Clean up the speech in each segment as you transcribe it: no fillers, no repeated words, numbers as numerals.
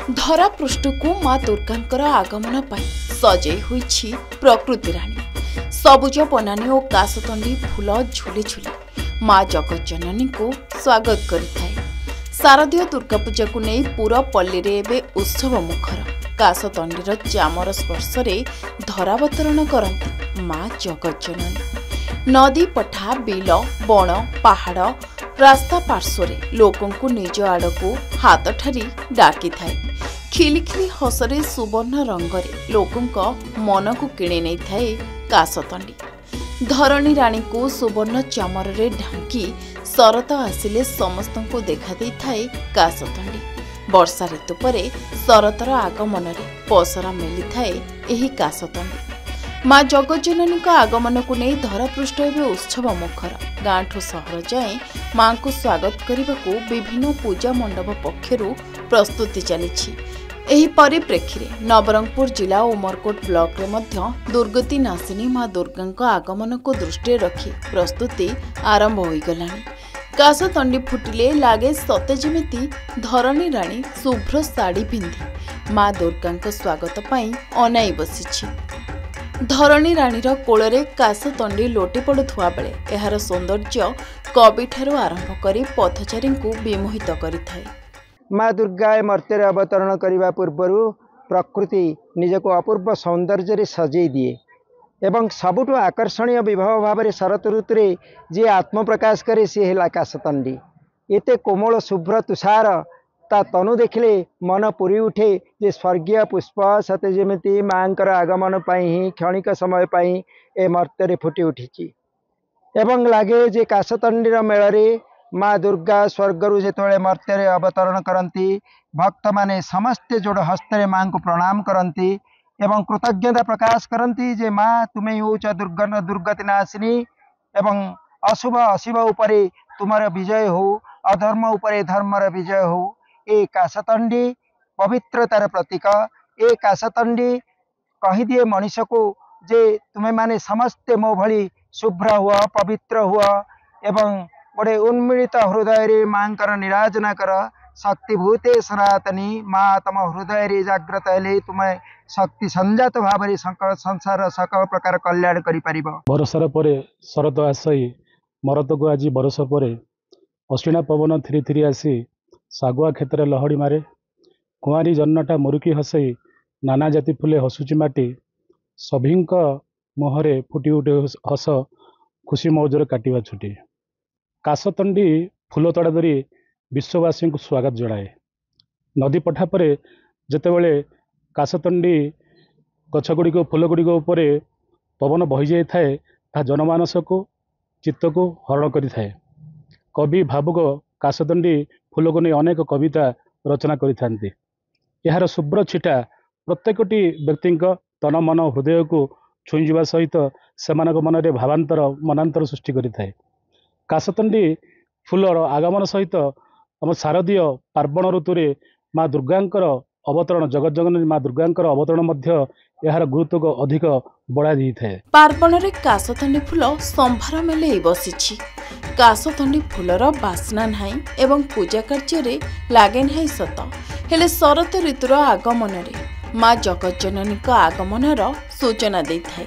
धरा पृष्ठ को माँ दुर्गांकर आगमन पर सजई हुई प्रकृति राणी सबुज बनानी और काशतंडी फूल झुली झुली माँ जगज्जननी को स्वागत करिथाए। शारदीय दुर्गा पूजा को नहीं पूरा पल्ली रे एबे उत्सव मुखर काशतंडीर चामर स्पर्श धरावतरण करती माँ जगज्जननी। नदी पठा बिल बण पहाड़ रास्ता पार्श्वरे लोकंकु निज आड़कू हाथ ठारी डाकी थाए। खिलिखिली हसरे सुवर्ण रंगरे लोकंक मन को किणी नहीं थाए काशतंडी। धरणी राणी को सुवर्ण चामर रे ढांकी शरत आसिले समस्त को देखा दे थाए काशतंडी। वर्षा ऋतु परे शरतर आगमन रे पसरा मेली थाए एही काशतंडी। माँ जगज्जननी आगमन को नहीं धरापृष्ठ एवं उत्सव मुखर गाँठू सहर जाए माँ को स्वागत करने को विभिन्न पूजा मंडप पक्षर प्रस्तुति चली। एही परिप्रेक्षी में नवरंगपुर जिला उमरकोट ब्लॉक रे मध्य दुर्गति नासिनी माँ दुर्गा आगमन को दृष्टि रखी प्रस्तुति आरंभ हो गलानी। काशतंडी फुटिले लागे सते जेमिति धरणी राणी शुभ्र साड़ी पिंधि माँ दुर्गा स्वागत पाई अनाई बसी। धरणी राणीर कोଳରେ काशतंडी लोटी पड़ुवा बेले एहार सौंदर्य कविठारु आरंभ करी पथचारी को विमोहित करिथाए। माँ दुर्गा मर्त्य अवतरण करने पूर्वर प्रकृति निजक अपूर्व सौंदर्य सजई दिए एवं सबुठ आकर्षणीय विभव भाव में शरत ऋतु रे जी आत्मप्रकाश करे सी है काशतंडी। एते कोमल शुभ्र तुषार ता तनु देखिले मन पुरी उठे जे स्वर्गीय पुष्प सते जेमिति माँकर आगमन पाई ही क्षणिक समय पाई ए मर्त्य फुटी उठी एवं लगे जे काशतंडीर मेलरे माँ दुर्गा स्वर्गरु जेतोले मर्त्य अवतरण करती भक्त माने समस्ते जोड़ हस्ते माँ को प्रणाम करती एवं कृतज्ञता प्रकाश करती जे माँ तुम्हें होच दुर्गति नाशिनी एवं अशुभ अशिव उपरे तुमर विजय हो अधर्म उपरे धर्मर विजय हो। ए काशतंडी पवित्रतार प्रतीक। ए काशतंडी कहीदिए मनीष को जे तुम्हें माने समस्ते मो भली शुभ्र हुआ पवित्र हुआ एवं गोटे उन्मिलित हृदय रे माँकर निराजना कर शक्तिभूते सनातनी माँ तम हृदय रे जागृत हेले तुम्हें शक्ति संजात भाव संसार सकल प्रकार कल्याण करि बरसार परे शरत आसई मरत को आज बरस परे अश्विना पवन थिरी थिरी आसी सागुआ क्षेत्र लहड़ी मारे कुआरी जन्नटा मुरुकी हसई नाना जाति फुले हसुची माटी सभींक मुहरे फुटी उठे हस खुशी मौजर काटिबा छुटी। काशतंडी फूल तड़ा धरी विश्ववासी को स्वागत जनाए। नदी पठा पर जितेबले काशतंडी गछगुड़िक फूलगुड़िक उपरे पवन बही जाए ता जनमानस को चित्त को हरण करिथाए। कवि भावुक काशतंडी फूल को नहीं अनेक कविता रचना करिथांती। यार शुभ्र छिटा प्रत्येकटी व्यक्ति तन मन हृदय को छुईवा सहित सेमानक मन में भावांतर मनांतर सृष्टि करिथाए। काशतंडी फूलर आगमन सहित आम शारदीय पार्वण ऋतु रे माँ दुर्गांकर अवतरण जगज्जननी माँ दुर्गांकर अवतरण मध्य यार गुरुत्व को अधिक बढ़ा दी थाए। पार्वण रे काशतंडी फूल संभार मेले बसी। काशतंडी फूलर बास्ना नाही एवं पूजा कार्य रे लागे नाही सत हेले शरत ऋतुर आगमन रे माँ जगज्जननी आगमनर सूचना दे थाए।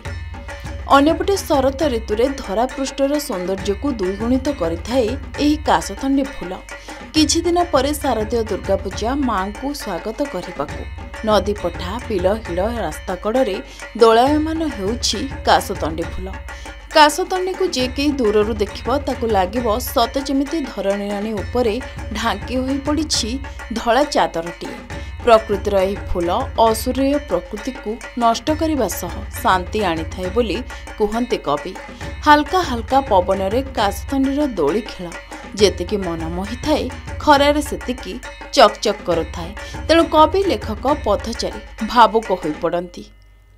अन्यपटे शरत ऋतु रे धरापृष्ठर सौंदर्य को द्विगुणित करिथाए एही काशतंडी फूल। किछि दिन परे शारदीय दुर्गा पूजा माँ को स्वागत करने नदी पठा बिल हिड़ रास्ता कड़े दोलायमान होउछि काशतंडी फूल। काशतंडी को जे कई दूररू देखिबो ताकू लागिबो सत जेमिति धरणी राणी उपरे ढांकी होई पड़िछि धला चादरटीए। प्रकृतिर यह फूल असुरीय प्रकृति को नष्ट करने शांति आनी थाए बोली कहते कवि। हाल्का हाल्का पवन रे काशतंडीर दोली खेल जेतिकी मन मोहि थाए खरारे सेतिकी चकचक करुथाए। तेणु कवि लेखक पथचारी भावुक होई पड़ती।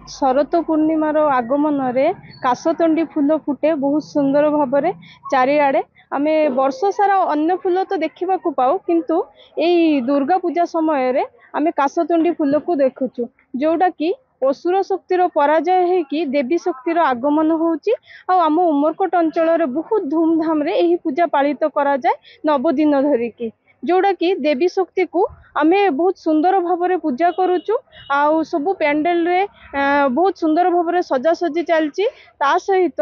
शरत पूर्णिमार आगमन रे काशतंडी फूल फुटे बहुत सुंदर भाव में चारिआडे। आमे वर्ष सारा अन्य फूल तो देखा पाऊ किंतु यही दुर्गा पूजा समय रे आमे काशतंडी फूल को देखुचु जोटा कि असुर शक्तिर पराजय है कि देवी शक्तिर आगमन होउची। आम उमरकोट अंचल बहुत धूमधाम रे यही पूजा पालित करा जाए 9 दिन धरिकी। जोड़ा कि देवी शक्ति को आमे बहुत सुंदर भाव पूजा करुचु आउ सबु पेंडेल रे बहुत सुंदर भाव सजासजी चलची ता सहित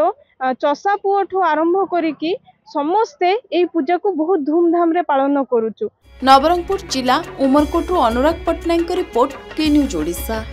चषा पुओ ठू आरंभ करिकी समस्ते एई पूजा को बहुत धूमधाम रे पालन करुचु। नवरंगपुर जिला उमरकोटू अनुराग पट्टनायक रिपोर्ट के न्यूज ओडिशा।